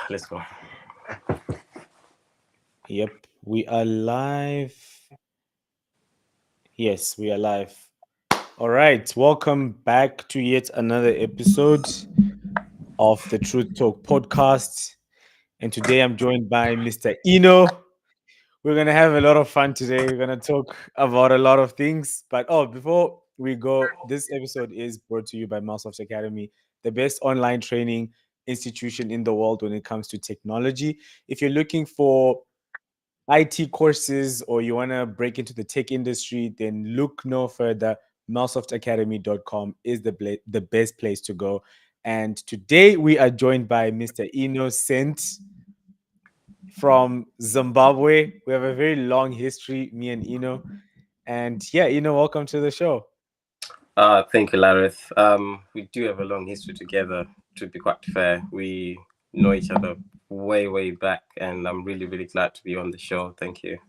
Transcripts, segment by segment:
Let's go. Yep, we are live. Yes, we are live. All right, welcome back to yet another episode of the Truth Talk podcast. And today I'm joined by Mr. Eno. We're going to have a lot of fun today. We're going to talk about a lot of things. But before we go, this episode is brought to you by Microsoft Academy, the best online training institution in the world when it comes to technology. If you're looking for IT courses or you want to break into the tech industry, then look no further. Microsoftacademy.com is the best place to go. And today we are joined by Mr. Innocent from Zimbabwe. We have a very long history, me and Eno. And yeah, Eno, welcome to the show. Thank you, Larreth. We do have a long history together. To be quite fair, we know each other way back, and I'm really glad to be on the show. Thank you.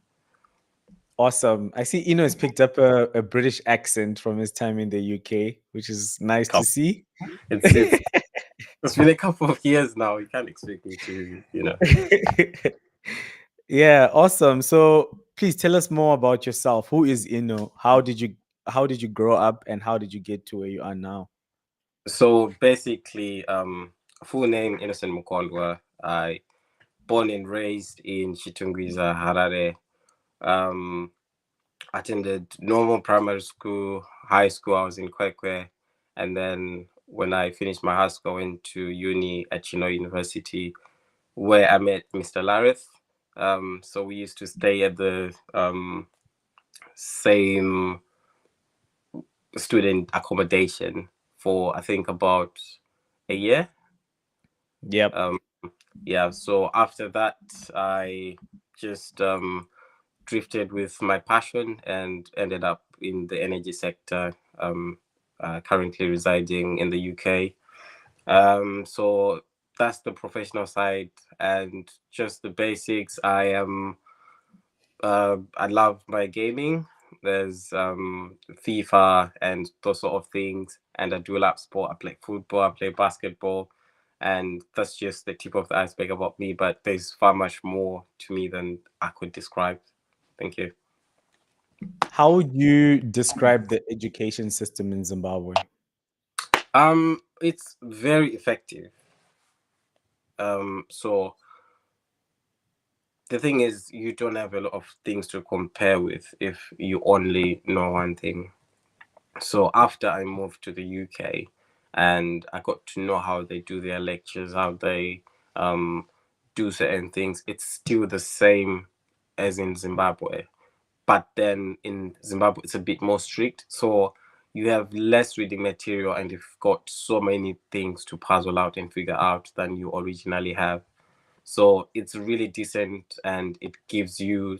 Awesome. I see Eno has picked up a British accent from his time in the UK, which is nice to see. It's it's it's been a couple of years now. You can't expect me to. Yeah, awesome. So please tell us more about yourself. Who is Eno? How did you grow up and how did you get to where you are now? So basically, full name Innocent Mukondwa. I born and raised in Chitungwiza, Harare. Um, attended normal primary school, high school. I was in Kwekwe, and then when I finished my high school, I went to uni at Chino University, where I met Mr. Larreth. So we used to stay at the same student accommodation for I think about a year. Yep. Um, yeah. So after that, I just drifted with my passion and ended up in the energy sector. Currently residing in the UK. So that's the professional side and just the basics. I love my gaming. There's FIFA and those sort of things, and I do love sport. I play football, I play basketball, and that's just the tip of the iceberg about me. But there's far much more to me than I could describe. Thank you. How would you describe the education system in Zimbabwe? It's very effective. So the thing is, you don't have a lot of things to compare with if you only know one thing. So after I moved to the UK and I got to know how they do their lectures, how they do certain things, it's still the same as in Zimbabwe. But then in Zimbabwe, it's a bit more strict. So you have less reading material and you've got so many things to puzzle out and figure out than you originally have. So it's really decent and it gives you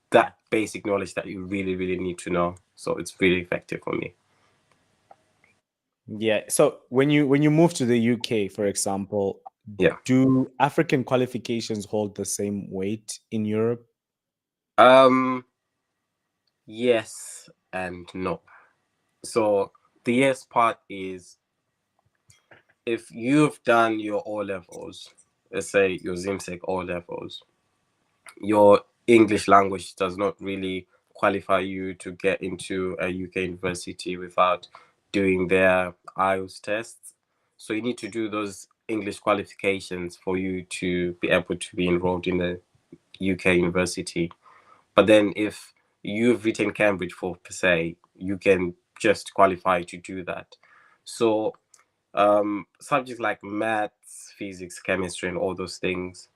that basic knowledge that you really need to know. So it's really effective for me. Yeah. So when you move to the UK, for example, Yeah. do African qualifications hold the same weight in Europe? Um, yes and no. So the yes part is if you've done your O levels, let's say your ZIMSEC O levels, your English language does not really qualify you to get into a UK university without doing their IELTS tests. So you need to do those English qualifications for you to be able to be enrolled in the UK university. But then if you've written Cambridge for per se, you can just qualify to do that. So subjects like maths, physics, chemistry, and all those things,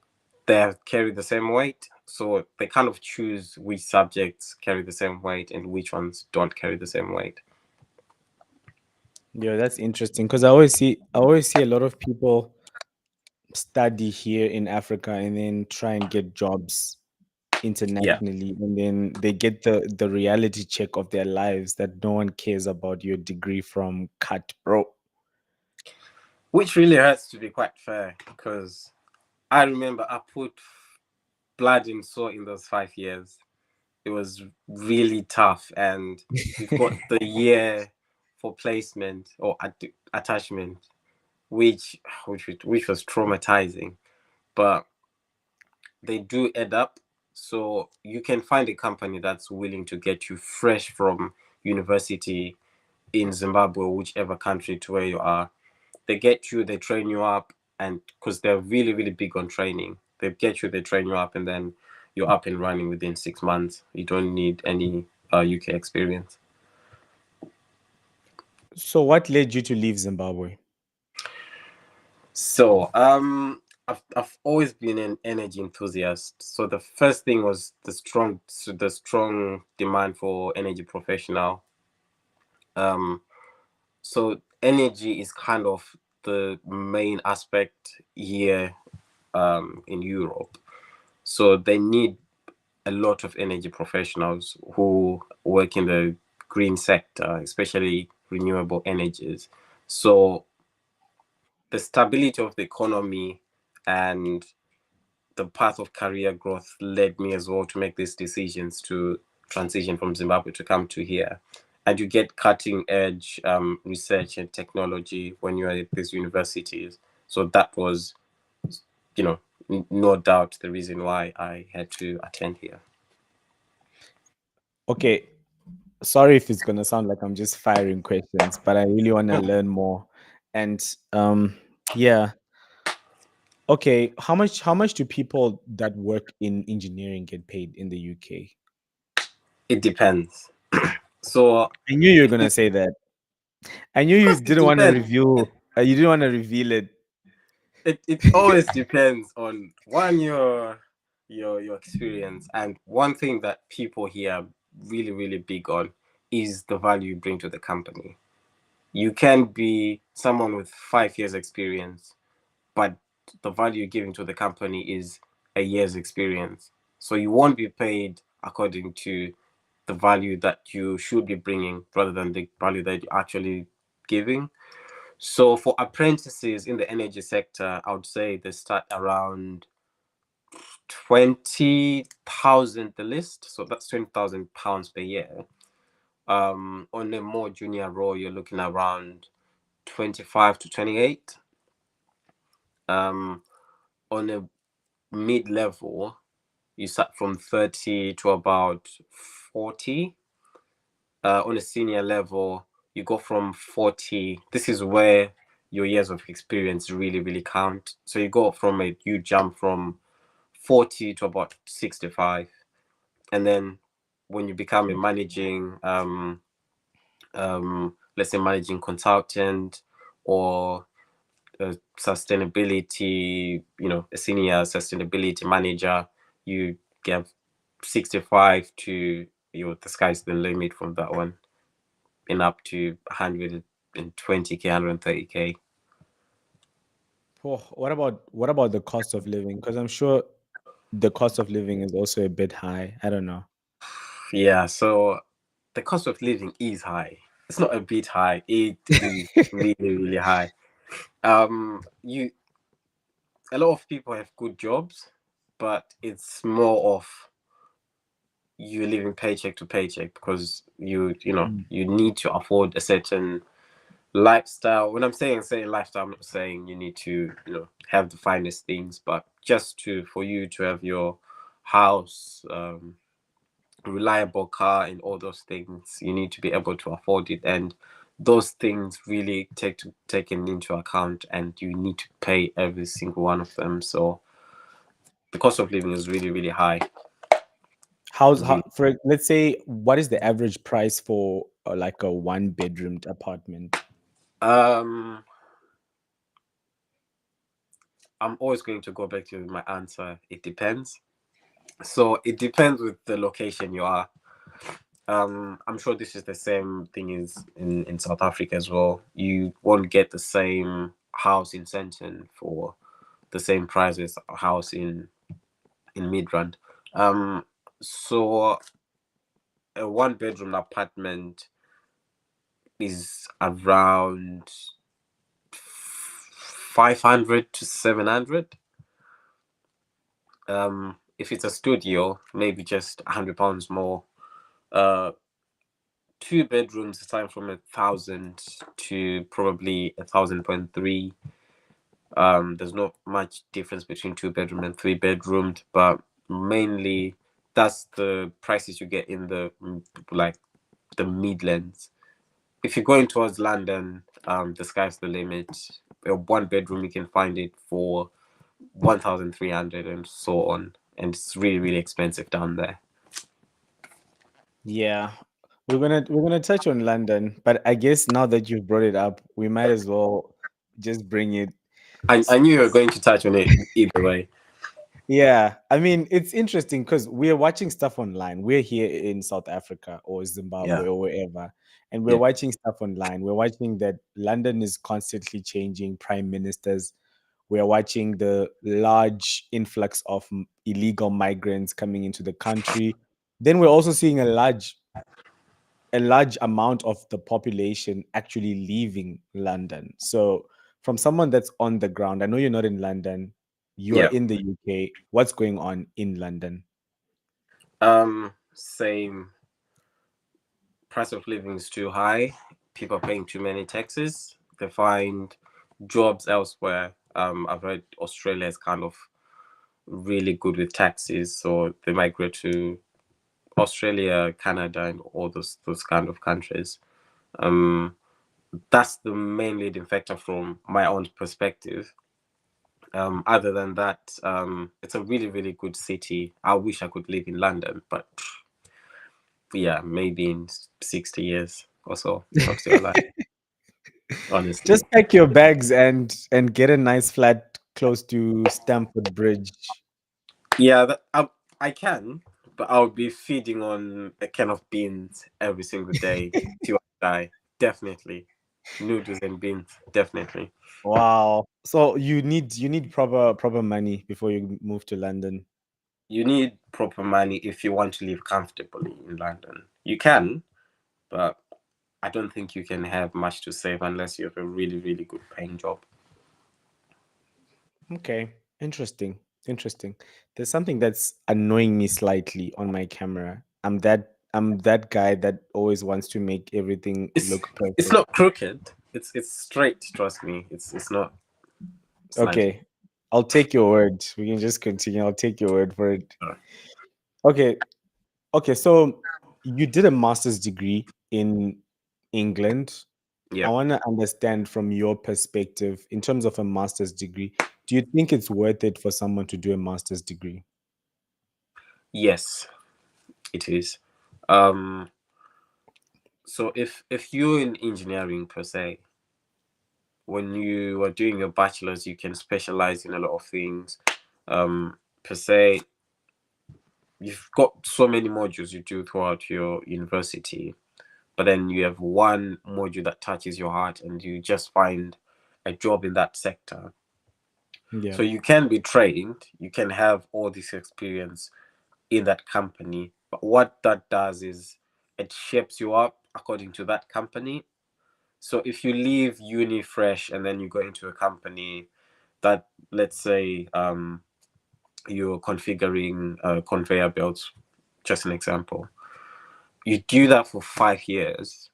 they carry the same weight. So they kind of choose which subjects carry the same weight and which ones don't carry the same weight. Yeah, that's interesting because I always see a lot of people study here in Africa and then try and get jobs Yeah. internationally, and then they get the reality check of their lives that no one cares about your degree from cut, bro. Which really hurts, to be quite fair, because I remember I put blood and soul in those 5 years. It was really tough, and we've got the year for placement or attachment, which was traumatizing. but they do add up. So you can find a company that's willing to get you fresh from university in Zimbabwe or whichever country to where you are. They get you, they train you up, and because they're really, really big on training, they get you, they train you up, and then you're up and running within 6 months. You don't need any UK experience. So, what led you to leave Zimbabwe? So, I've always been an energy enthusiast. So the first thing was the strong demand for energy professional. Um, so energy is kind of the main aspect here in Europe. So they need a lot of energy professionals who work in the green sector, especially renewable energies. So the stability of the economy and the path of career growth led me as well to make these decisions to transition from Zimbabwe to come to here. And you get cutting edge research and technology when you're at these universities. So that was, no doubt the reason why I had to attend here. Okay, sorry if it's gonna sound like I'm just firing questions, but I really want to learn more. And yeah, okay. How much do people that work in engineering get paid in the UK? It depends. So, I knew you were gonna say that. I knew you because it didn't want to depends. reveal. You didn't want to reveal it. It always depends on one your experience, and one thing that people here are really, really big on is the value you bring to the company. You can be someone with 5 years experience, but the value you're giving to the company is a year's experience. So you won't be paid according to the value that you should be bringing rather than the value that you're actually giving. So for apprentices in the energy sector, I would say they start around 20,000 the list. So that's £20,000 per year. On a more junior role, you're looking around 25 to 28. On a mid level, you start from 30 to about 40. On a senior level, you go from 40. This is where your years of experience really, really count. So you jump from 40 to about 65. And then when you become a let's say managing consultant or a sustainability, a senior sustainability manager, you get 65 to, the sky's the limit from that one, and up to 120K, 130K. Oh, what about the cost of living? Because I'm sure the cost of living is also a bit high. I don't know. Yeah, so the cost of living is high. It's not a bit high. It is really, really high. You A lot of people have good jobs, but it's more of you living paycheck to paycheck because Mm. you need to afford a certain lifestyle. When I'm saying certain lifestyle, I'm not saying you need to have the finest things, but just for you to have your house, reliable car, and all those things, you need to be able to afford it, and those things really taken into account, and you need to pay every single one of them. So the cost of living is really, really high. How Really. for let's say what is the average price for like a one bedroomed apartment? um I'm always going to go back to my answer. It depends. So it depends with the location you are. I'm sure this is the same thing is in South Africa as well. You won't get the same house in Sandton for the same price as a house in Midrand. So a one bedroom apartment is around 500 to 700. If it's a studio, maybe just £100 more. Uh, Two bedrooms starting from 1,000 to probably 1,000.3. There's not much difference between 2 bedroom and 3 bedroomed, but mainly that's the prices you get in the like the Midlands. If you're going towards London, the sky's the limit. A 1 bedroom you can find it for 1,300 and so on, and it's really really expensive down there. Yeah. We're gonna touch on London, but I guess now that you've brought it up, we might as well just bring it. I knew you were going to touch on it either way. Yeah, I mean, it's interesting because we're watching stuff online. We're here in South Africa or Yeah, Zimbabwe or wherever, and we're yeah, watching stuff online. We're watching that London is constantly changing prime ministers. We're watching the large influx of illegal migrants coming into the country. Then we're also seeing a large amount of the population actually leaving London. So, from someone that's on the ground, I know you're not in London, you are yeah. in the UK. What's going on in London? Same. Price of living is too high. People are paying too many taxes. They find jobs elsewhere. I've heard Australia is kind of really good with taxes, so they migrate to Australia, Canada, and all those kind of countries. Um, that's the main leading factor from my own perspective. Other than that, it's a really really good city. I wish I could live in London, but yeah, maybe in 60 years or so, if I'm still alive. Honestly, Just pack your bags and get a nice flat close to Stamford Bridge. yeah, I can, but I'll be feeding on a can of beans every single day till I die. Definitely, noodles and beans. Definitely, Wow. So you need proper money before you move to London. you need proper money if you want to live comfortably in London. You can, but I don't think you can have much to save unless you have a really really good paying job. Okay. Interesting. Interesting. There's something that's annoying me slightly on my camera. I'm that guy that always wants to make everything It's look it's perfect. not crooked. It's straight. Trust me. It's not slanted. Okay. I'll take your word. We can just continue. I'll take your word for it. Okay. Okay, so you did a master's degree in England. I Yeah. want to understand from your perspective, in terms of a master's degree, do you think it's worth it for someone to do a master's degree? Yes, it is. Um, so if you're in engineering per se, when you are doing your bachelor's, you can specialize in a lot of things. Per se, you've got so many modules you do throughout your university, but then you have one module that touches your heart, and you just find a job in that sector. Yeah. So you can be trained, you can have all this experience in that company, but what that does is it shapes you up according to that company. So if you leave uni fresh and then you go into a company that, let's say, you're configuring conveyor belts, just an example, you do that for 5 years.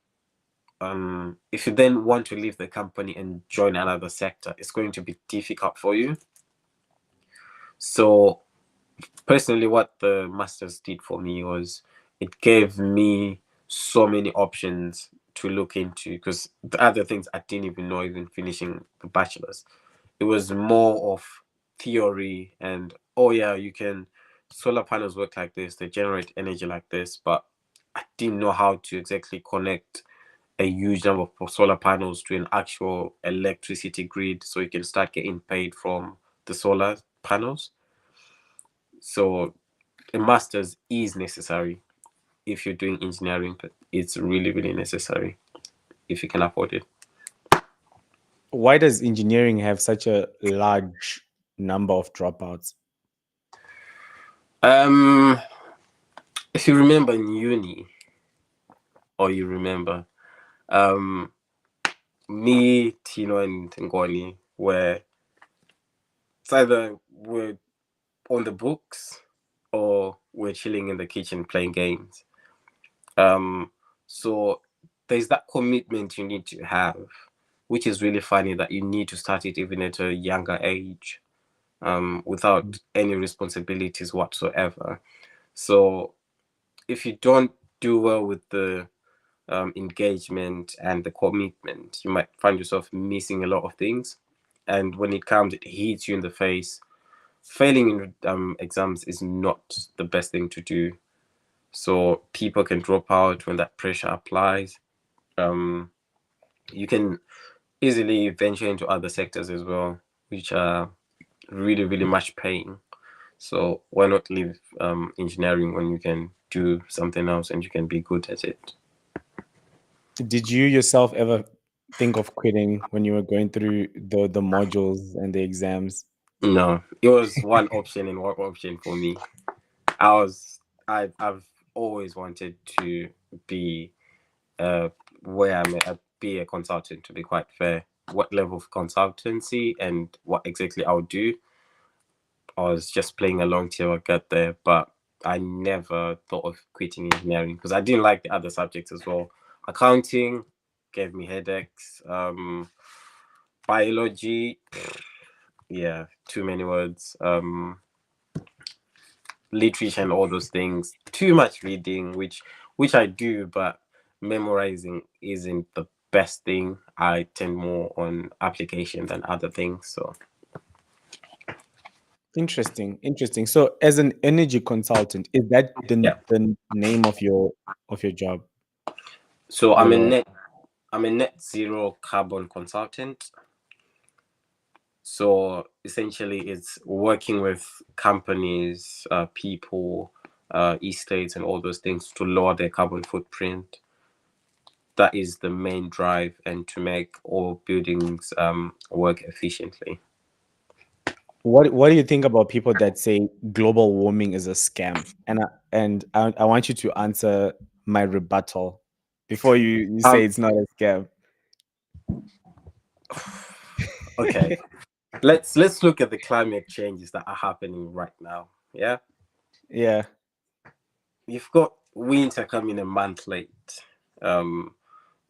If you then want to leave the company and join another sector, it's going to be difficult for you. So personally, what the masters did for me was it gave me so many options to look into, because the other things I didn't even know, even finishing the bachelor's, it was more of theory. And oh yeah, you can, solar panels work like this, they generate energy like this, but I didn't know how to exactly connect a huge number of solar panels to an actual electricity grid so you can start getting paid from the solar panels. So a master's is necessary if you're doing engineering, but it's really really necessary if you can afford it. Why does engineering have such a large number of dropouts? um if you remember in uni, or you remember, um me, Tino, and Ngoni were, it's either we're on the books or we're chilling in the kitchen playing games. um so there's that commitment you need to have. which is really funny that you need to start it even at a younger age, without any responsibilities whatsoever. So if you don't do well with the engagement and the commitment, you might find yourself missing a lot of things. And when it comes, it hits you in the face. Failing in exams is not the best thing to do. So people can drop out when that pressure applies. Um, you can easily venture into other sectors as well, which are really, really much paying. So why not leave engineering when you can do something else and you can be good at it? Did you yourself ever think of quitting when you were going through the modules and the exams? No, it was one option and one option for me. I was I've always wanted to be where I'm at, be a consultant, to be quite fair. What level of consultancy and what exactly I would do, I was just playing along till I got there. But I never thought of quitting engineering because I didn't like the other subjects as well. Accounting gave me headaches. Biology, yeah, too many words. Literature and all those things, too much reading, which I do, but memorizing isn't the best thing. I tend more on application than other things. So Interesting, interesting. So, as an energy consultant, is that yeah. the name of your job? So Your I'm a net zero carbon consultant. So essentially it's working with companies, people, estates and all those things to lower their carbon footprint. That is the main drive, and to make all buildings work efficiently. what do you think about people that say global warming is a scam? And I want you to answer my rebuttal before you Um, say it's not a scam. okay, let's look at the climate changes that are happening right now. Yeah, Yeah. you've got winter coming a month late. Um,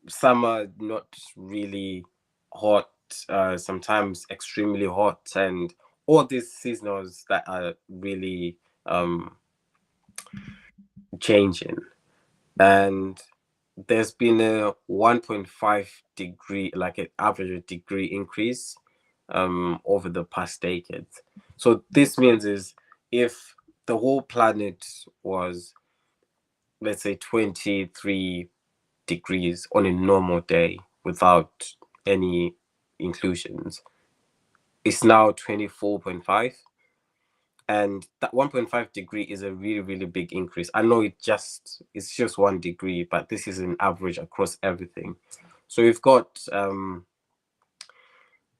Summer not really hot, sometimes extremely hot, and all these seasonals that are really changing. And there's been a 1.5 degree, like an average degree increase over the past decade. So this means is if the whole planet was, let's say, 23 degrees on a normal day without any inclusions, it's now 24.5. And that 1.5 degree is a really, really big increase. I know it's just 1 degree, but this is an average across everything. So we've got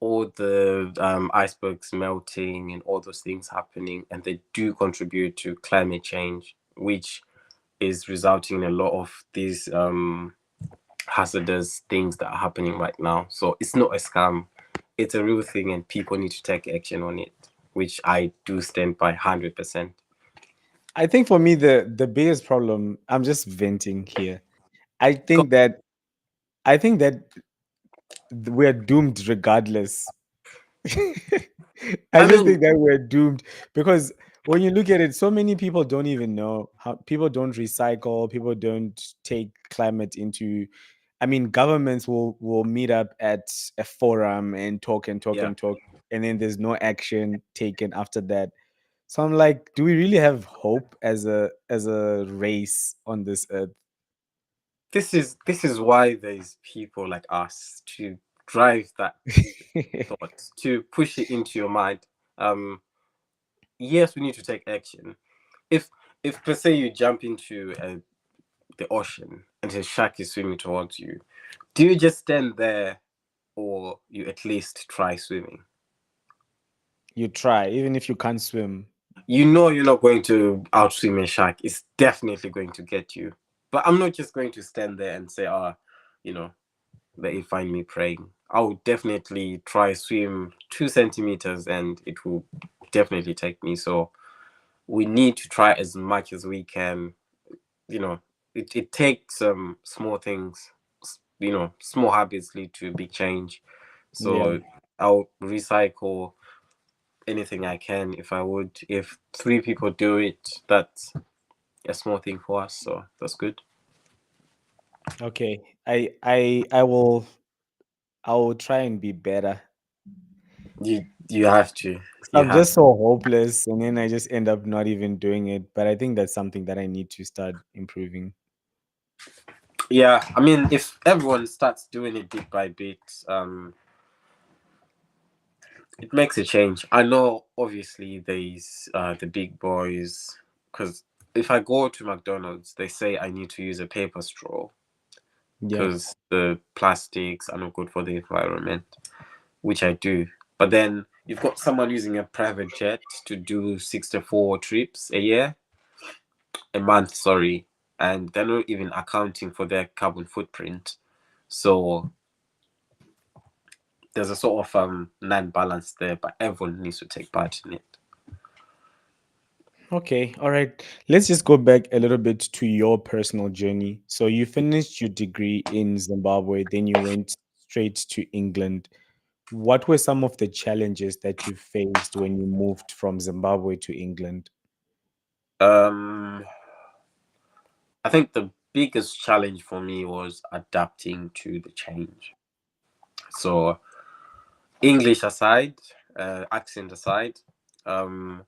all the icebergs melting and all those things happening, and they do contribute to climate change, which is resulting in a lot of these hazardous things that are happening right now. So it's not a scam, it's a real thing, and people need to take action on it, which I do stand by 100%. I think for me the biggest problem, I'm just venting here. I Go- think that I think that we're doomed regardless. I I just mean, think that we're doomed because when you look at it, so many people don't even know how people don't recycle, people don't take climate into. I mean, governments will meet up at a forum and talk and talk yeah, and talk, and then there's no action taken after that. So I'm like, do we really have hope as a race on this earth? this is why there's people like us to drive that thought, to push it into your mind. Um, yes, we need to take action. If if per se you jump into the ocean and a shark is swimming towards you, do you just stand there, or you at least try swimming? You try, even if you can't swim. You know you're not going to outswim a shark. It's definitely going to get you. But I'm not just going to stand there and say, you know, let it find me praying. I will definitely try swim 2 centimeters and it will definitely take me. So we need to try as much as we can. You know, it takes small things, small habits lead to big change. Yeah. So I'll recycle anything I can if I would. If three people do it, that's a small thing for us. So that's good. Okay. I will try and be better. You have to. You I'm have just so hopeless, and then I just end up not even doing it. But I think that's something that I need to start improving. Yeah, I mean, if everyone starts doing it bit by bit, it makes a change. I know, obviously, there's the big boys, because if I go to McDonald's, they say I need to use a paper straw Yeah. because the plastics are not good for the environment, which I do. But then you've got someone using a private jet to do 64 trips a month, sorry, and they're not even accounting for their carbon footprint. So there's a sort of non-balance there, but everyone needs to take part in it. Okay. All right. Let's just go back a little bit to your personal journey. So you finished your degree in Zimbabwe, then you went straight to England. What were some of the challenges that you faced when you moved from Zimbabwe to England? Um, I think the biggest challenge for me was adapting to the change. So English aside, accent aside, um,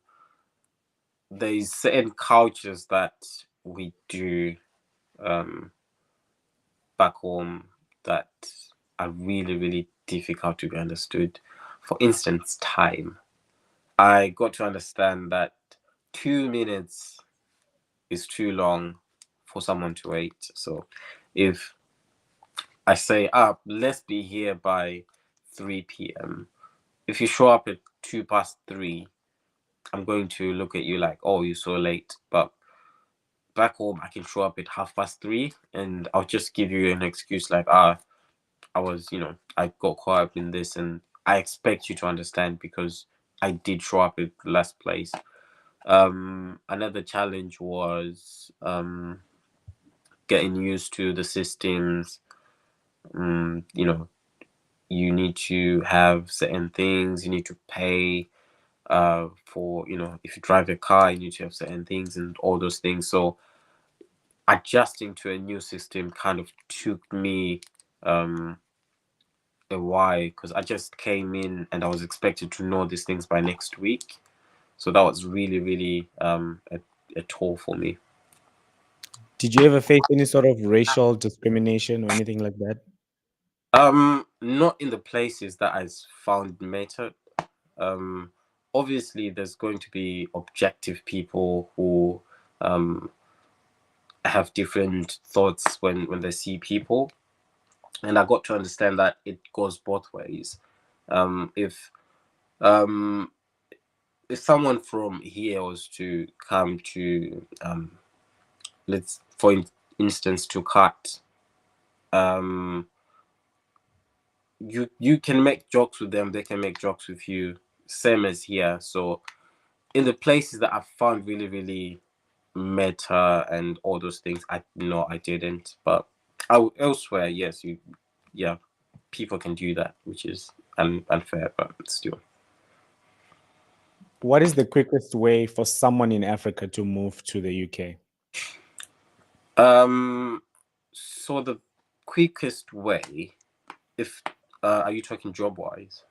there's certain cultures that we do um, back home that are really, really difficult to be understood. For instance, time. I got to understand that 2 minutes is too long for someone to wait. So if I say, let's be here by 3 p.m., if you show up at 2 past 3, I'm going to look at you like, oh, you're so late. But back home, I can show up at 3:30 and I'll just give you an excuse like, I was, I got caught up in this and I expect you to understand because I did show up at the last place. Another challenge was getting used to the systems. You know, you need to have certain things, you need to pay for, if you drive a car, you need to have certain things and all those things. So adjusting to a new system kind of took me um, a while because I just came in and I was expected to know these things by next week. So that was really, really a toll for me. Did you ever face any sort of racial discrimination or anything like that? Not in the places that I found mattered. Um, Obviously, there's going to be objective people who um, have different thoughts when they see people, and I got to understand that it goes both ways. Um, if um, if someone from here was to come to let's for instance to cut, um, you can make jokes with them, they can make jokes with you, same as here. So in the places that I found really, really meta and all those things, I no, I didn't. But elsewhere, yes, yeah, people can do that, which is unfair, but still. What is the quickest way for someone in Africa to move to the UK? Um, so the quickest way, if are you talking job wise?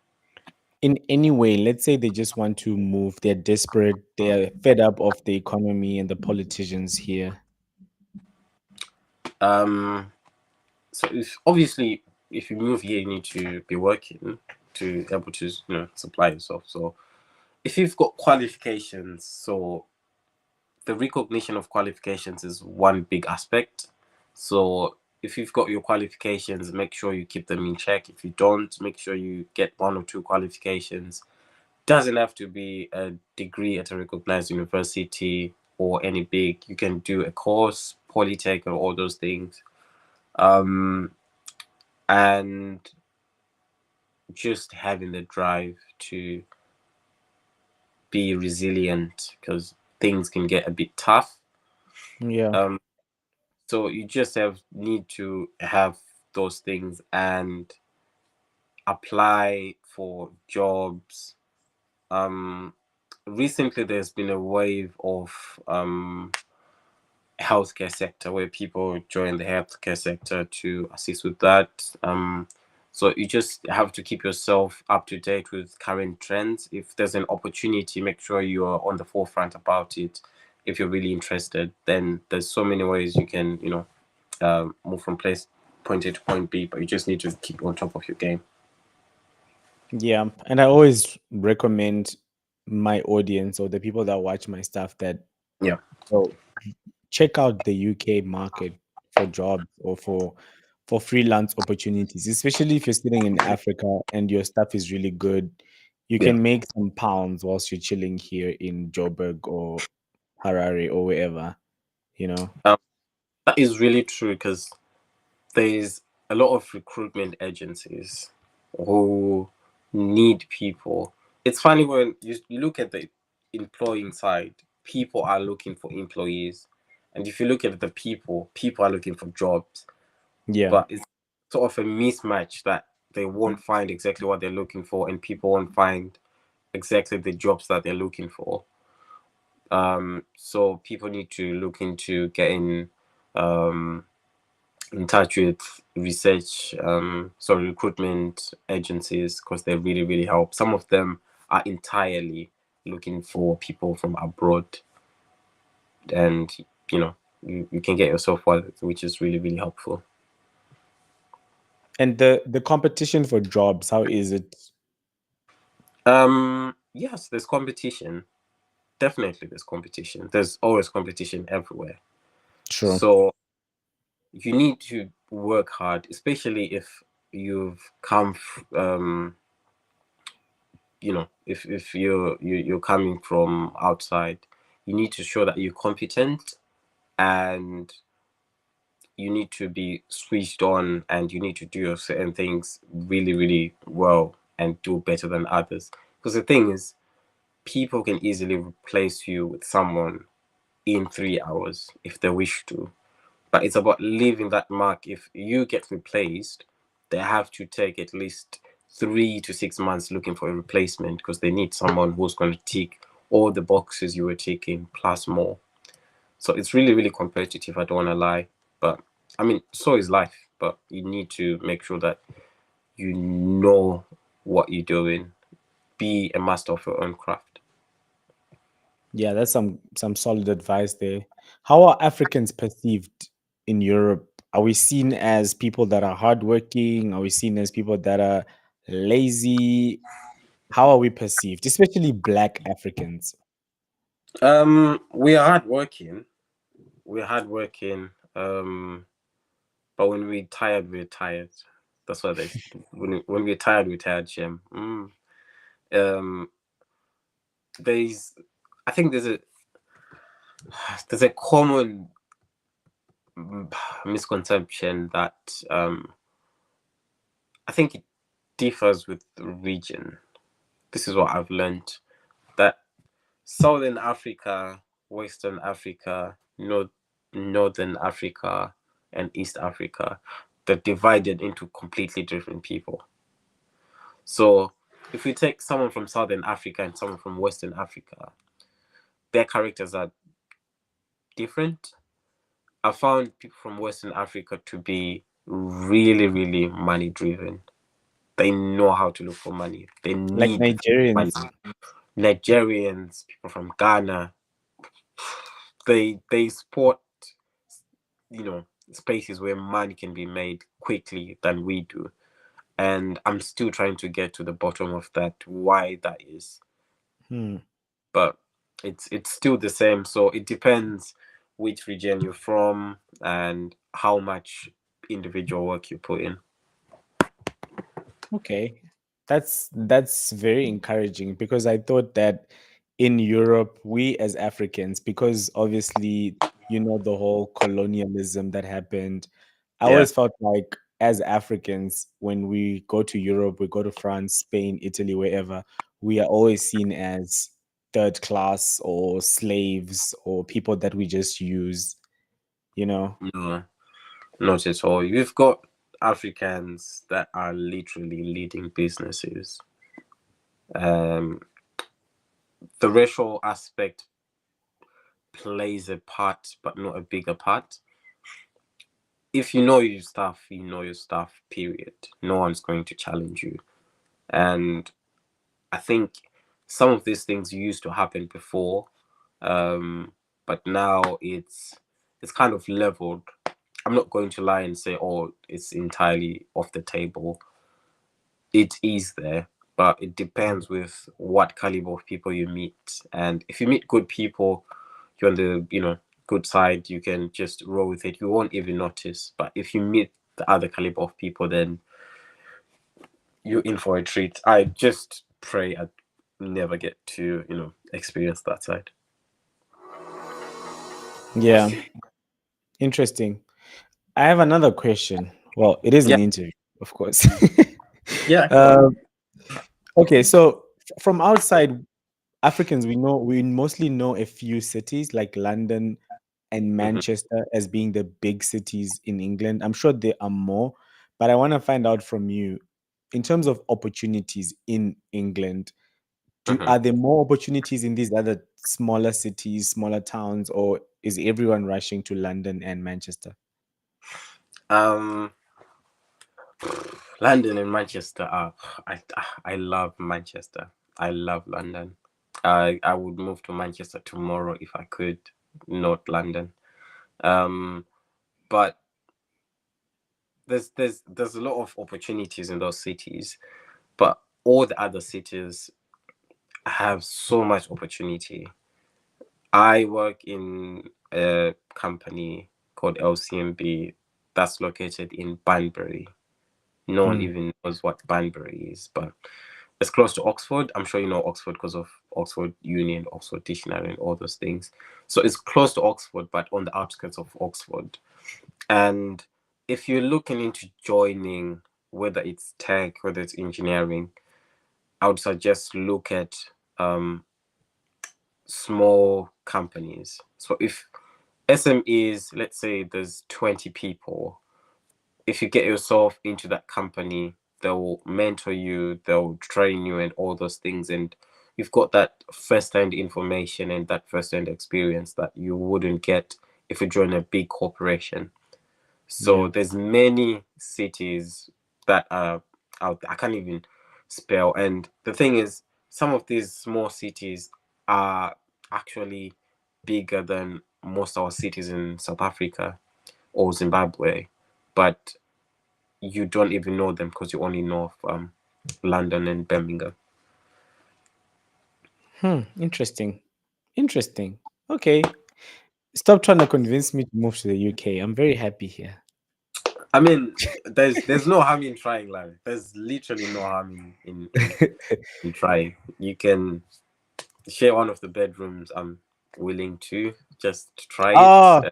In any way, let's say they just want to move, they're desperate, they're fed up of the economy and the politicians here. Um, so if obviously if you move here, you need to be working to able to supply yourself. So if you've got qualifications, so the recognition of qualifications is one big aspect. So if you've got your qualifications, make sure you keep them in check. If you don't, make sure you get one or two qualifications. Doesn't have to be a degree at a recognized university or any big. You can do a course, polytech, or all those things. Um, and just having the drive to be resilient because things can get a bit tough. Yeah. Um, so you just need to have those things and apply for jobs. Um, Recently, there's been a wave of healthcare sector where people join the healthcare sector to assist with that. So you just have to keep yourself up to date with current trends. If there's an opportunity, make sure you are on the forefront about it. If you're really interested, then there's so many ways you can, move from point A to point B, but you just need to keep on top of your game. Yeah, and I always recommend my audience or the people that watch my stuff that Yeah. so check out the UK market for jobs or for freelance opportunities, especially if you're sitting in Africa and your stuff is really good. You Yeah. can make some pounds whilst you're chilling here in Joburg or Harare or wherever, you know. Um, that is really true because there's a lot of recruitment agencies who need people. It's funny when you look at the employing side, people are looking for employees. And if you look at the people are looking for jobs. Yeah. But it's sort of a mismatch that they won't find exactly what they're looking for, and people won't find exactly the jobs that they're looking for. So people need to look into getting um, in touch with recruitment agencies because they really, really help. Some of them are entirely looking for people from abroad, and you can get yourself one, which is really, really helpful. And the competition for jobs, how is it? Yes, there's competition. Definitely, there's competition. There's always competition everywhere. True. So you need to work hard, especially if you've come if you're coming from outside, you need to show that you're competent, and you need to be switched on, and you need to do your certain things really, really well and do better than others. Because the thing is, people can easily replace you with someone in 3 hours if they wish to, but it's about leaving that mark. If you get replaced, they have to take at least 3 to 6 months looking for a replacement because they need someone who's going to tick all the boxes you were ticking plus more. So it's really, really competitive. I don't want to lie, but I mean, so is life. But you need to make sure that you know what you're doing. Be a master of your own craft. Yeah, that's some solid advice there. How are Africans perceived in Europe? Are we seen as people that are hardworking? Are we seen as people that are lazy? How are we perceived, especially Black Africans? We are hardworking. We're hardworking. But when we're tired, we're tired. That's what they. When we're tired, we're tired, Jim. Um, there's, I think there's a common misconception that I think it differs with the region. This is what I've learned, that Southern Africa, Western Africa, Northern Africa, and East Africa, they're divided into completely different people. So if we take someone from Southern Africa and someone from Western Africa, their characters are different. I found people from Western Africa to be really, really money driven. They know how to look for money. They Like need money. Nigerians. Nigerians, people from Ghana, they sport, spaces where money can be made quickly than we do. And I'm still trying to get to the bottom of that, why that is. Hmm. But it's still the same. So it depends which region you're from and how much individual work you put in. Okay. That's very encouraging because I thought that in Europe, we as Africans, because obviously, the whole colonialism that happened, I Yeah. always felt like as Africans, when we go to Europe, we go to France, Spain, Italy, wherever, we are always seen as third class or slaves or people that we just use, you know? No, not at all. You've got Africans that are literally leading businesses. Um, the racial aspect plays a part, but not a bigger part. If you know your stuff, period. No one's going to challenge you. And I think some of these things used to happen before, but now it's kind of leveled. I'm not going to lie and say, oh, it's entirely off the table. It is there, but it depends with what caliber of people you meet. And if you meet good people, you're on the good side, you can just roll with it. You won't even notice. But if you meet the other caliber of people, then you're in for a treat. I just pray I never get to experience that side. Yeah, interesting. I have another question. Well, it is Yeah. an interview, of course. Yeah, go on. um, okay, so from outside, Africans, we mostly know a few cities like London and Mhm. Manchester as being the big cities in England. I'm sure there are more, but I want to find out from you in terms of opportunities in England. Mhm. Are there more opportunities in these other smaller cities, smaller towns, or is everyone rushing to London and Manchester? Um, London and Manchester are. I love Manchester. I love London. I would move to Manchester tomorrow if I could, not London. Um, but there's a lot of opportunities in those cities, but all the other cities have so much opportunity. I work in a company called LCMB that's located in Banbury. No one Hmm. even knows what Banbury is, but it's close to Oxford. I'm sure you know Oxford because of Oxford Union, Oxford Dictionary, and all those things. So it's close to Oxford, but on the outskirts of Oxford. And if you're looking into joining, whether it's tech, whether it's engineering, I would suggest look at um, small companies. So if SMEs, let's say there's 20 people, if you get yourself into that company, they'll mentor you, they'll train you, and all those things. And you've got that first-hand information and that first-hand experience that you wouldn't get if you join a big corporation. So Yeah. there's many cities that are out there. I can't even spell. And the thing is, some of these small cities are actually bigger than most of our cities in South Africa or Zimbabwe, but you don't even know them because you only know of London and Birmingham. Interesting. Interesting. Okay. Stop trying to convince me to move to the UK. I'm very happy here. I mean, there's no harm in trying, Larry. There's literally no harm in trying. You can share one of the bedrooms. I'm willing to just try it. Oh,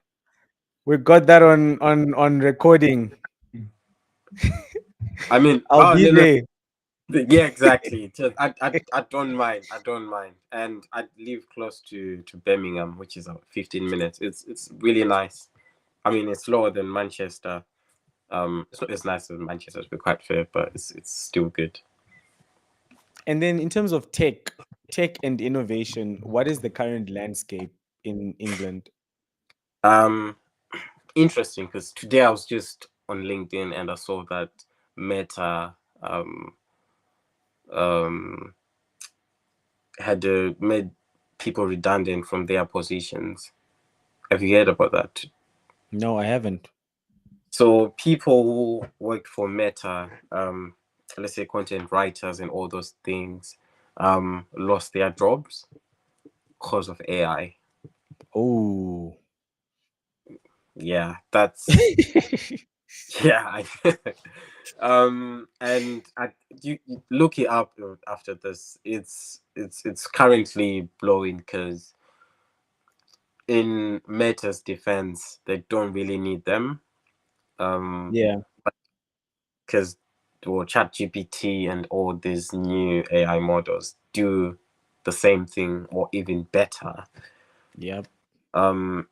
we got that on recording. I mean, I'll oh be no, no, there. yeah, exactly. Just I don't mind. I don't mind, and I live close to Birmingham, which is 15 minutes. It's really nice. I mean, it's lower than Manchester. It's not as nice as Manchester, to be quite fair, but it's still good. And then in terms of tech and innovation, what is the current landscape in England? Um, Interesting because today I was just on LinkedIn and I saw that Meta um had made people redundant from their positions. Have you heard about that? No, I haven't. So people who worked for Meta, let's say content writers and all those things, lost their jobs because of AI. Oh. Yeah, that's yeah. And you look it up after this. It's currently blowing because in Meta's defense, they don't really need them. Um, Yeah. because well, ChatGPT and all these new AI models do the same thing or even better. Yep.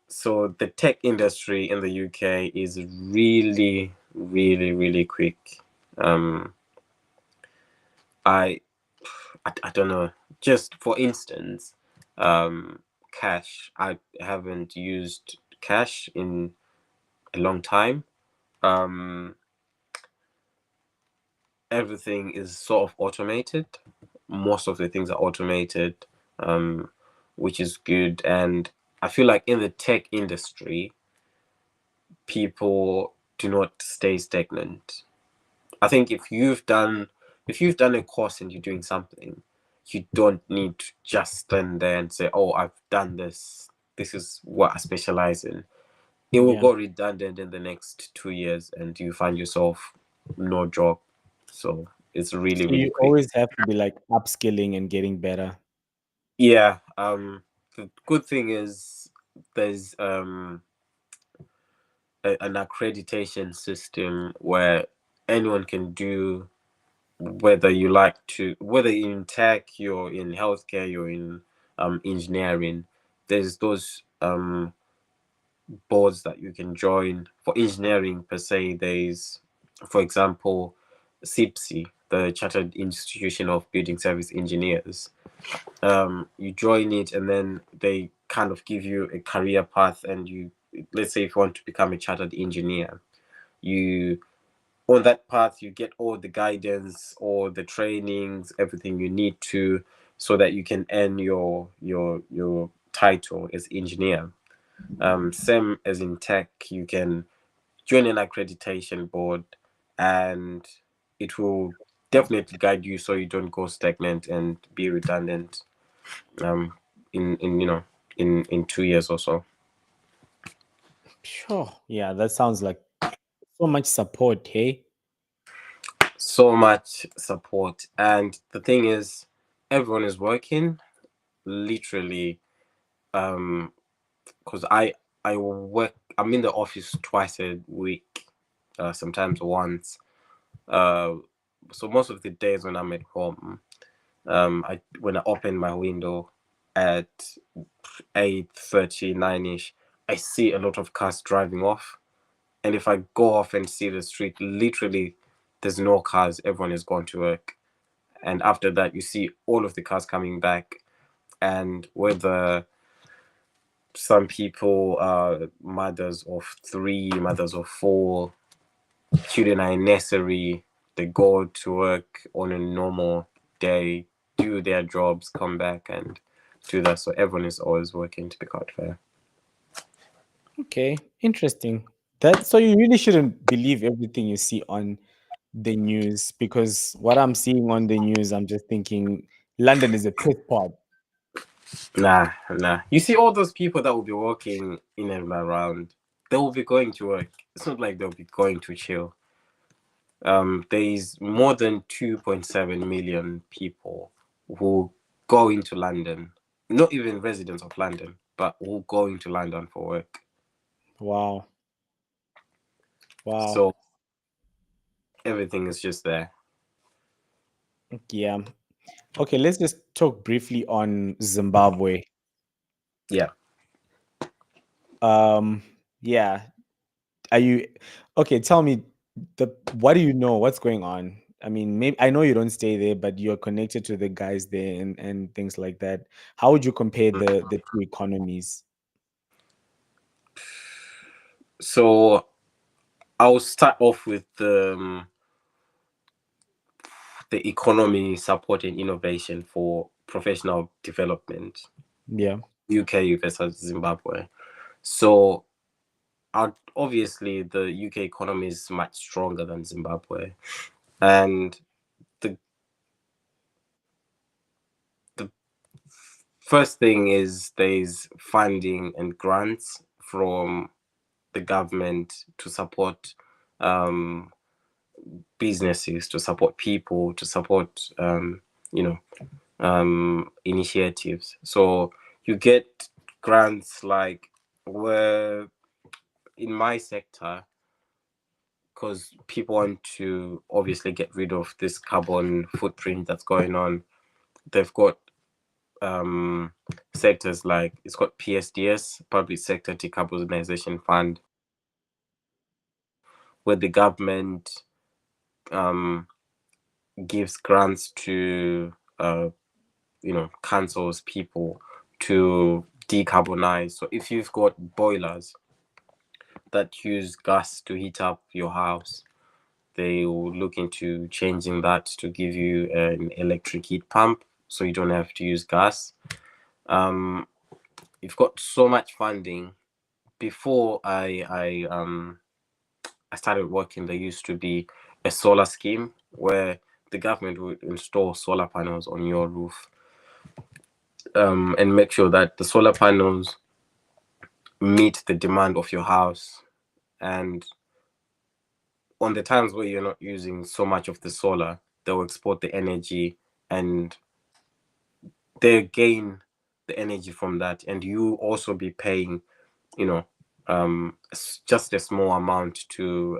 So the tech industry in the UK is really, really, really quick. Um, I, I don't know. Just for instance, cash. I haven't used cash in a long time. Um, Everything is sort of automated. Most of the things are automated, um, which is good. And I feel like in the tech industry, people do not stay stagnant. I think if you've done a course and you're doing something, you don't need to just stand there and say, "Oh, I've done this. This is what I specialize in." It will Yeah. go redundant in the next 2 years, and you find yourself no job. So it's really, So really you quick. always have to be like upskilling and getting better. Yeah. The good thing is there's an accreditation system where anyone can do, whether you like to, whether in tech, you're in healthcare, you're in engineering. There's those boards that you can join. For engineering per se, there's, for example, CIPSI, the Chartered Institution of Building Service Engineers. You join it, and then they kind of give you a career path. And you, let's say, if you want to become a chartered engineer, you, on that path, you get all the guidance, all the trainings, everything you need to, so that you can earn your title as engineer. Same as in tech, you can join an accreditation board, and it will definitely guide you so you don't go stagnant and be redundant. In in 2 years or so. Sure. Yeah, that sounds like so much support, hey? So much support, and the thing is, everyone is working literally. Because I work. I'm in the office twice a week, sometimes once. Uh, so most of the days when I'm at home, I when I open my window at 8:39ish, I see a lot of cars driving off. And if I go off and see the street, literally, there's no cars. Everyone is gone to work. And after that, you see all of the cars coming back. And whether some people are mothers of three, mothers of four, children are in nursery, they go to work on a normal day, do their jobs, come back and do that. So everyone is always working, to be quite fair. Okay, interesting. That so you really shouldn't believe everything you see on the news because what I'm seeing on the news, I'm just thinking London is a piss pot. Nah, nah. You see all those people that will be walking in and around, they will be going to work. It's not like they'll be going to chill. There is more than 2.7 million people who go into London, not even residents of London, but who go into London for work. Wow. Wow. So everything is just there. Yeah. Okay, let's just talk briefly on Zimbabwe. Yeah. Um, yeah. Are you okay? Tell me what do you know? What's going on? I mean, maybe I know you don't stay there, but you're connected to the guys there and things like that. How would you compare the two economies? So I'll start off with the economy supporting innovation for professional development, Yeah. UK versus Zimbabwe. So obviously the UK economy is much stronger than Zimbabwe, and the the first thing is there's funding and grants from the government to support um, businesses, to support people, to support you know initiatives. So you get grants like, where in my sector, because people want to obviously get rid of this carbon footprint that's going on. They've got sectors like, it's got PSDS, Public Sector Decarbonization Fund, where the government um, gives grants to councils, people to decarbonize. So if you've got boilers that use gas to heat up your house, they will look into changing that to give you an electric heat pump, so you don't have to use gas. Um, you've got so much funding. Before I started working, there used to be a solar scheme where the government would install solar panels on your roof, and make sure that the solar panels meet the demand of your house. And on the times where you're not using so much of the solar, they'll export the energy and they gain the energy from that. And you also be paying, you know, just a small amount to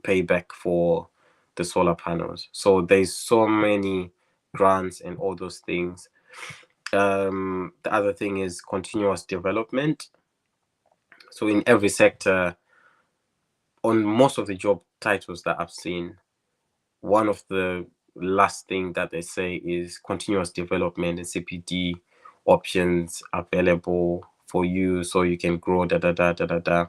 pay back for the solar panels. So there's so many grants and all those things. The other thing is continuous development. So in every sector, on most of the job titles that I've seen, one of the last thing that they say is continuous development and CPD options available for you so you can grow da da da da da da.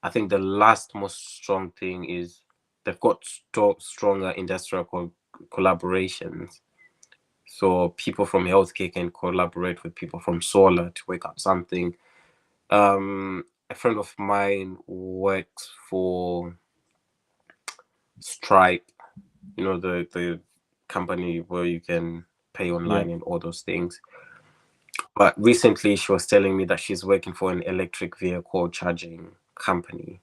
I think the last most strong thing is they've got stronger industrial collaborations. So people from healthcare can collaborate with people from solar to work out something. A friend of mine works for Stripe, the company where you can pay online and all those things. But recently she was telling me that she's working for an electric vehicle charging company,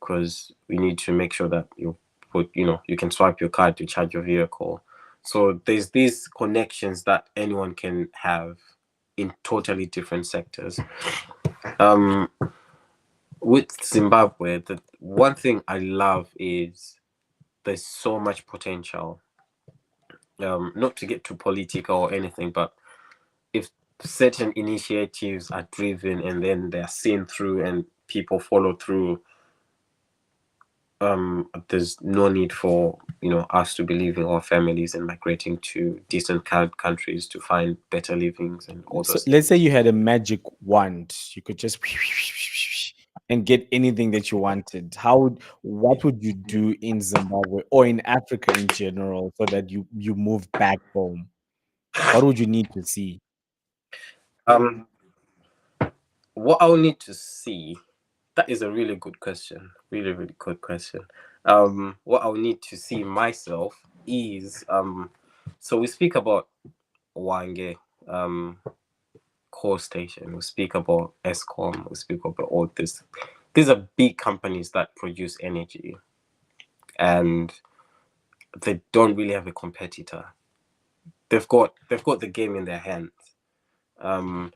because we need to make sure that you can swipe your card to charge your vehicle. So there's these connections that anyone can have in totally different sectors. Um, with Zimbabwe, the one thing I love is there's so much potential. Not to get too political or anything, but if certain initiatives are driven and then they're seen through and people follow through, there's no need for us to be leaving our families and migrating to distant countries to find better livings and all So those let's say things. you had a magic wand, you could just and get anything that you wanted. What would you do in Zimbabwe or in Africa in general so that you move back home? What would you need to see? Um, what I'll need to see, that is a really good question. Really, really good question. What I'll need to see myself is so we speak about Wange, um, core station. We speak about ESCOM. We speak about all this. These are big companies that produce energy, and they don't really have a competitor. They've got the game in their hands. Um,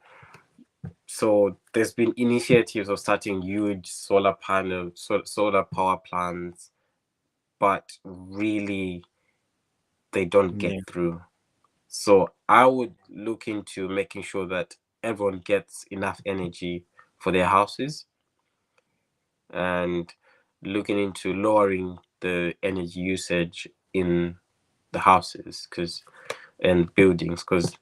so there's been initiatives of starting huge solar power plants, but really they don't get Yeah. through. So I would look into making sure that everyone gets enough energy for their houses, and looking into lowering the energy usage in the houses and buildings, because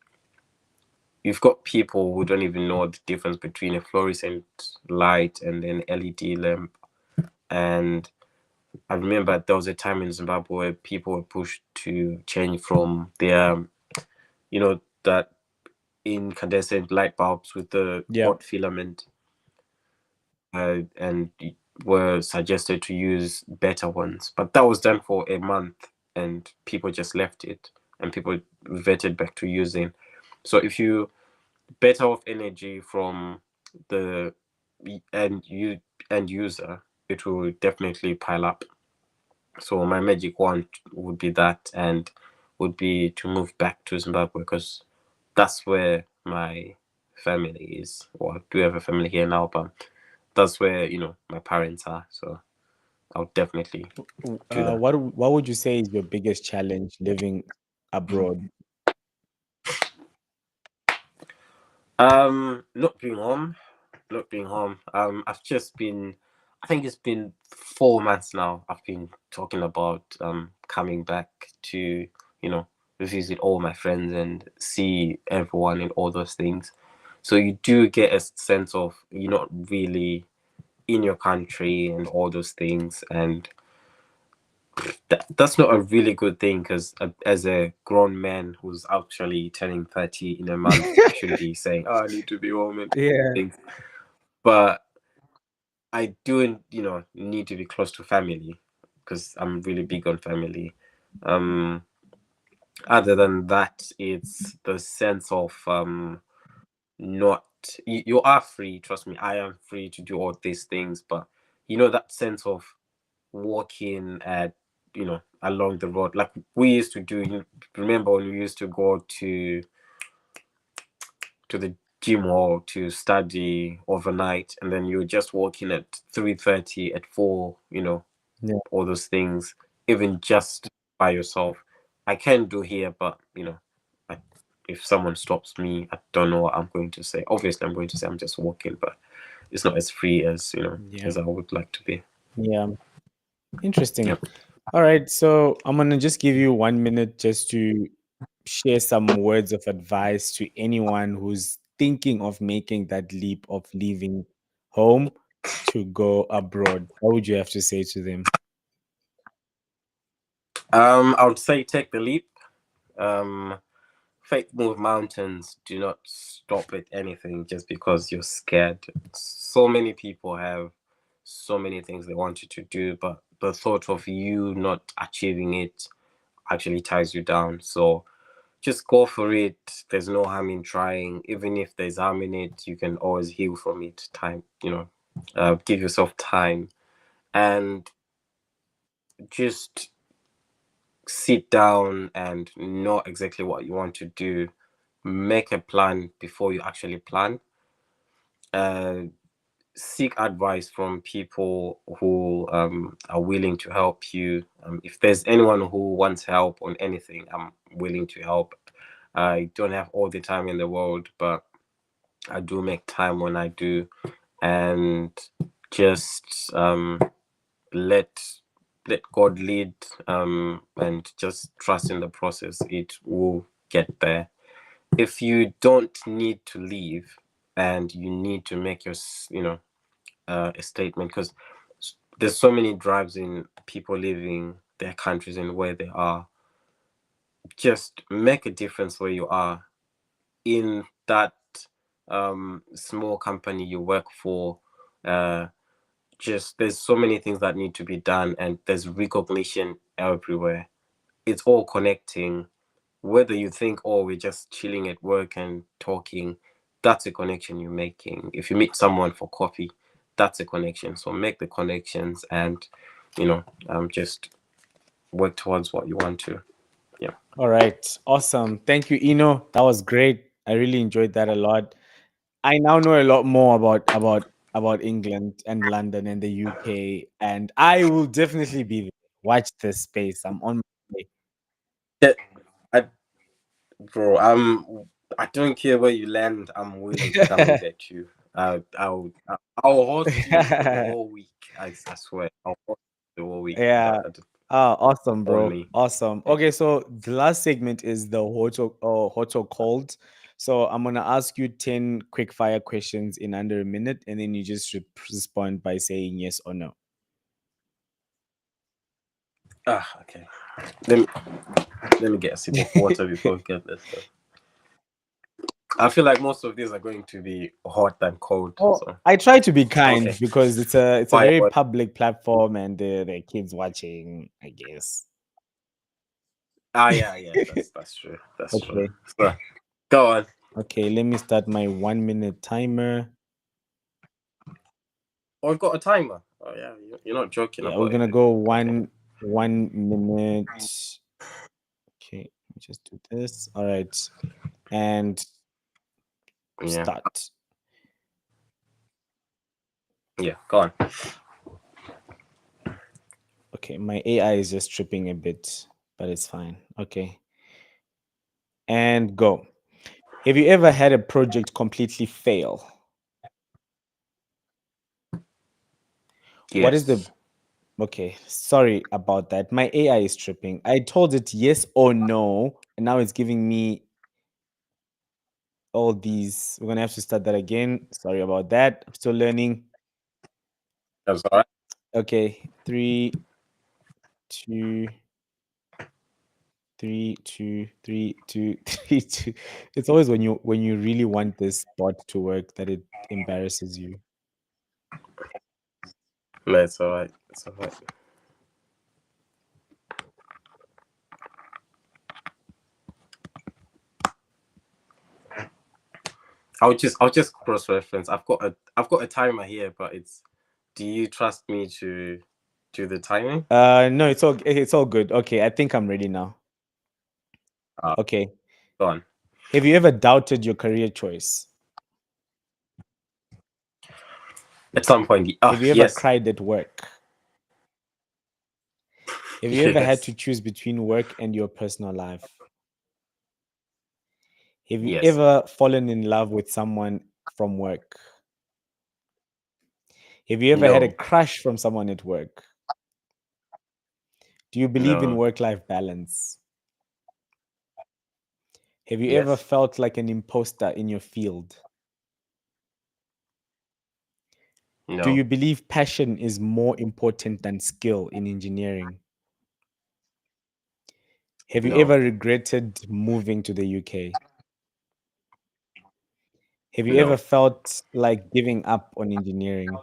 you've got people who don't even know the difference between a fluorescent light and an LED lamp. And I remember there was a time in Zimbabwe where people were pushed to change from their, that incandescent light bulbs with the Yeah. hot filament, and were suggested to use better ones. But that was done for a month and people just left it and people reverted back to using. So if you better off energy from the end user, it will definitely pile up. So my magic wand would be that, and would be to move back to Zimbabwe, because that's where my family is. Well, I do have a family here now, but that's where my parents are. So I'll definitely do that. What would you say is your biggest challenge living abroad? Not being home. I've just been I think it's been 4 months now. I've been talking about coming back to, you know, visit all my friends and see everyone and all those things. So you do get a sense of you're not really in your country and all those things, and that's not a really good thing because as a grown man who's actually turning 30 in a month, I shouldn't be saying, "Oh, I need to be home" and Yeah. things. But I do, need to be close to family because I'm really big on family. Um, Other than that, it's the sense of not you are free. Trust me, I am free to do all these things, but that sense of walking at along the road like we used to do. Remember when we used to go to the gym hall to study overnight, and then you're just walking at 3:30 at 4, Yeah. all those things, even just by yourself. I can do here, but I, if someone stops me, I don't know what I'm going to say. Obviously I'm going to say I'm just walking, but it's not as free as Yeah. as I would like to be. Yeah. Interesting. Yep. All right. So I'm gonna just give you 1 minute just to share some words of advice to anyone who's thinking of making that leap of leaving home to go abroad. What would you have to say to them? I would say take the leap. um Faith move mountains. Do not stop at anything just because you're scared. So many people have so many things they want you to do, but the thought of you not achieving it actually ties you down. So just go for it. There's no harm in trying. Even if there's harm in it, you can always heal from it. Time, give yourself time and just sit down and know exactly what you want to do. Make a plan before you actually plan. Uh, Seek advice from people who are willing to help you. If there's anyone who wants help on anything, I'm willing to help. I don't have all the time in the world, but I do make time when I do, and just let let God lead, and just trust in the process. It will get there. If you don't need to leave and you need to make your a statement, because there's so many drives in people leaving their countries and where they are, just make a difference where you are in that small company you work for. uh just there's so many things that need to be done, and there's recognition everywhere. It's all connecting. Whether you think, oh, we're just chilling at work and talking, that's a connection you're making. If you meet someone for coffee, that's a connection. So make the connections and, just work towards what you want to. Yeah. All right. Awesome. Thank you, Eno. That was great. I really enjoyed that a lot. I now know a lot more about England and London and the UK, and I will definitely be there. Watch this space. I'm on my way. Yeah, I, bro, I don't care where you land. I'm willing to come and get you. I'll host you for the whole week. I swear, I'll host you the whole week. Yeah. Oh, awesome, On bro. me. Awesome. Okay, so the last segment is the hot or cold. So I'm gonna ask you 10 quick fire questions in under a minute, and then you just respond by saying yes or no. Okay. Let me let me get a sip of water before we get this stuff. I feel like most of these are going to be hot and cold. Oh, So I try to be kind okay, because it's a fire very away. public platform, and the kids watching, I guess. Yeah, yeah, that's true. That's true. Okay. So go on. Okay, let me start my 1 minute timer. Oh, we've got a timer. Oh yeah, you're not joking Yeah, we're about it gonna then. go Okay. 1 minute. Okay, let me just do this. All right. And Yeah, start. yeah. Go on. Okay, my AI is just tripping a bit, but it's fine. Okay. And go. Have you ever had a project completely fail? What is the Yes. Okay, sorry about that. My AI is tripping. I told it yes or no, and now it's giving me all these. We're gonna have to start that again. Sorry about that. I'm still learning. That's all right. Okay, three, two, three, two, three, two, three, two. It's always when you really want this bot to work that it embarrasses you. No, it's all right. It's all right. I'll just cross reference. I've got a timer here, but it's. Do you trust me to do the timing? No, it's all good. Okay, I think I'm ready now. Uh, Okay. Go on. Have you ever doubted your career choice? At some point. Have you ever Yes. cried at work? Have you ever had Yes. to choose between work and your personal life? Have you Yes. ever fallen in love with someone from work? Have you ever had a No. crush from someone at work? Do you believe in No. work life balance? Have you ever Yes. felt like an imposter in your field? Do No. you believe passion is more important than skill in engineering? Have you No. ever regretted moving to the UK? Have you ever No. felt like giving up on engineering?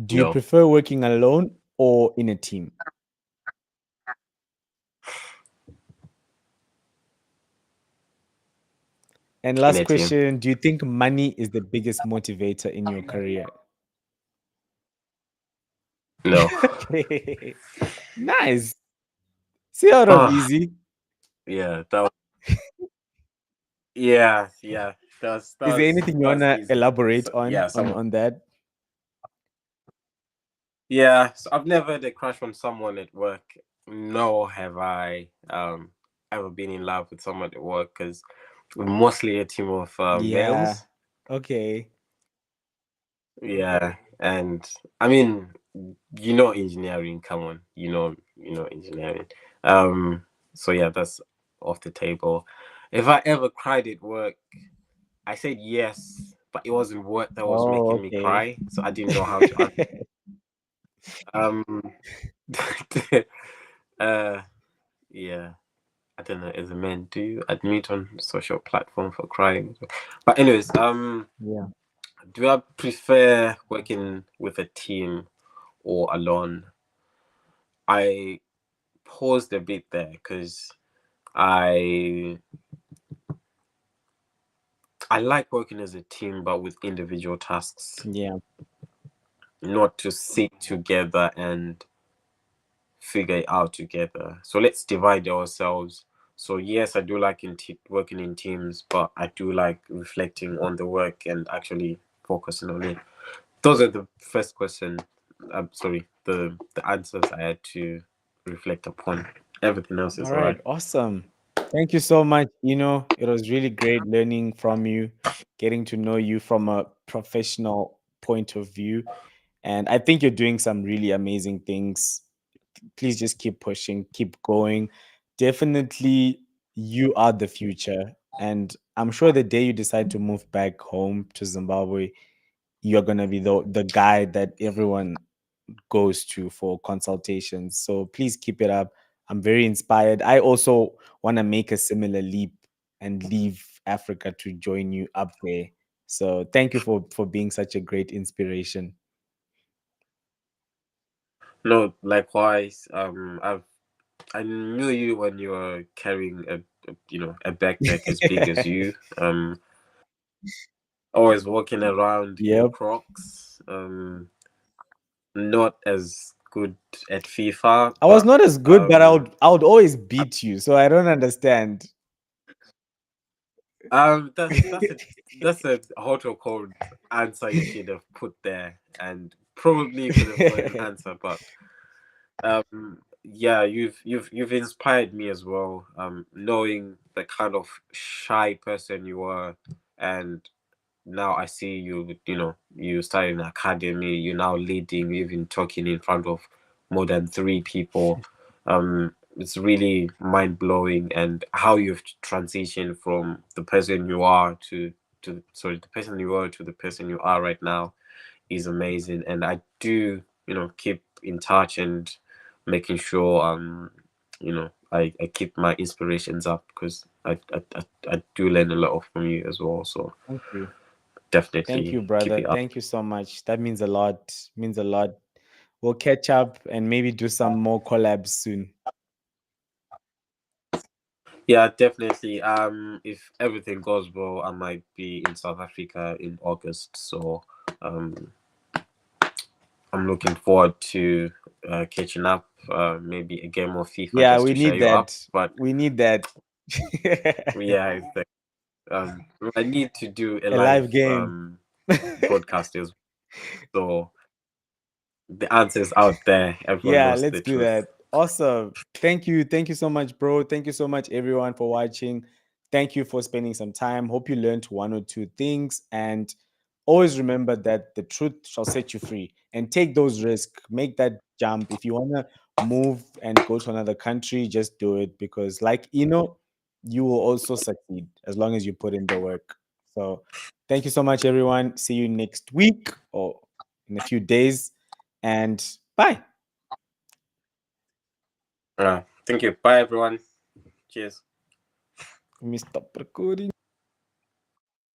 Do you No. prefer working alone or in a team? And In last a team. question, do you think money is the biggest motivator in your career? No. Okay. Nice. See how it was Oh, easy. yeah. Yeah. Yeah. Is there anything you That was wanna easy. elaborate So, yeah. Someone. on that? Yeah. So I've never had a crush on someone at work. Nor have I ever been in love with someone at work because we're mostly a team of Yeah. males. Okay. Yeah, and I mean, engineering. Come on, engineering. Um, so yeah, that's off the table. If I ever cried at work, I said yes, but it wasn't work that was Oh, making me okay. cry, so I didn't know how to. Um, uh, yeah, I don't know. As a man, do you admit on social platform for crying? But anyways, Yeah. do I prefer working with a team or alone? I paused a bit there because I I like working as a team, but with individual tasks, Yeah. not to sit together and figure it out together. So let's divide ourselves. So yes, I do like working in teams, but I do like reflecting on the work and actually focusing on it. Those are the first question. I'm sorry, the answers I had to reflect upon. Everything else All is right. alright. Awesome. Thank you so much. It was really great learning from you, getting to know you from a professional point of view. And I think you're doing some really amazing things. Please just keep pushing, keep going. Definitely, you are the future. And I'm sure the day you decide to move back home to Zimbabwe, you're going to be the guy that everyone goes to for consultations. So please keep it up. I'm very inspired. I also want to make a similar leap and leave Africa to join you up there. So thank you for being such a great inspiration. No, likewise. I knew you when you were carrying a backpack as big as you. Always walking around in Yep. Crocs. Not as good at FIFA, I was but not as good, but I would always beat you. So I don't understand. that's a hot or cold answer you should have put there, and probably you could have got an answer, but yeah, you've inspired me as well, knowing the kind of shy person you are, and now I see you, you started an academy, you're now leading, even talking in front of more than 3 people. It's really mind blowing, and how you've transitioned from the person you are the person you were to the person you are right now is amazing. And I do, keep in touch and making sure I keep my inspirations up, because I do learn a lot from you as well. So Thank you. Thank definitely you, keep brother. it up. Thank you so much. That means a lot. Means a lot. We'll catch up and maybe do some more collabs soon. Yeah, definitely. If everything goes well, I might be in South Africa in August. So um, I'm looking forward to catching up. Maybe a game of FIFA Yeah, just we to share need you up. that. But We need that. yeah, I need to do a A live live game. broadcast as well. So the answer's out there. Everyone Yeah, knows let's the do truth. that. Awesome. Thank you. Thank you so much, bro. Thank you so much, everyone, for watching. Thank you for spending some time. Hope you learned one or two things. And always remember that the truth shall set you free. And take those risks. Make that jump. If you want to move and go to another country, just do it. Because, like you will also succeed as long as you put in the work. So, thank you so much, everyone. See you next week or in a few days. And bye. Thank you. Bye, everyone. Cheers. Let me stop recording.